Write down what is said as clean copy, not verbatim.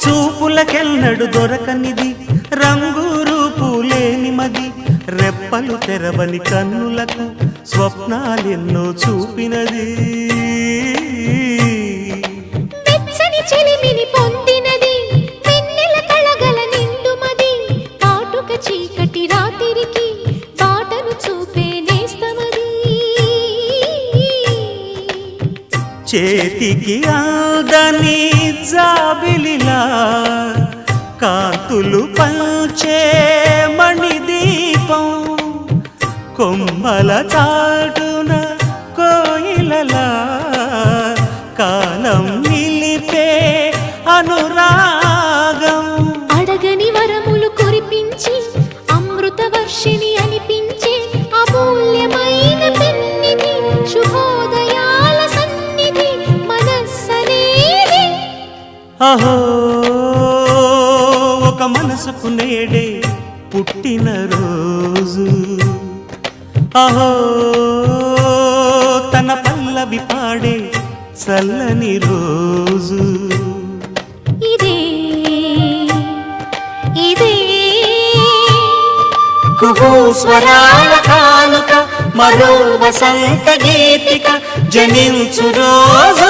చూపులకెన్నడు దొరకనిది రంగు రూపు లేని మది రెప్పలు తెరవని కన్నులకు స్వప్నాలెన్నో చూపినది వెచ్చని చెలిమిని పొందినది వెన్నెల కళగల నిండుమది కాటుక చీకటి రాత్రికి బాటను చూపే నేస్తమది చేతికి ఆదని జాబిలిలా కాంతులు పంచే మణిదీపం కొమ్మల చాటున కోయిలలా కాలం నిలిపే అనురాగం అడగని వరములు కురిపించి అమృత వర్షిణి అనిపించే అమూల్యమైన పెన్నిధి శుభోదయాల సన్నిధి మనస్సనేది అహో ఒక మనసుకు నేడే పుట్టిన రోజు అహో తన పల్లవి పాడే చల్లని రోజు ఇదే ఇదే కుహూ స్వరాల కానుక మరో వసంత గీతిక జనించు రోజు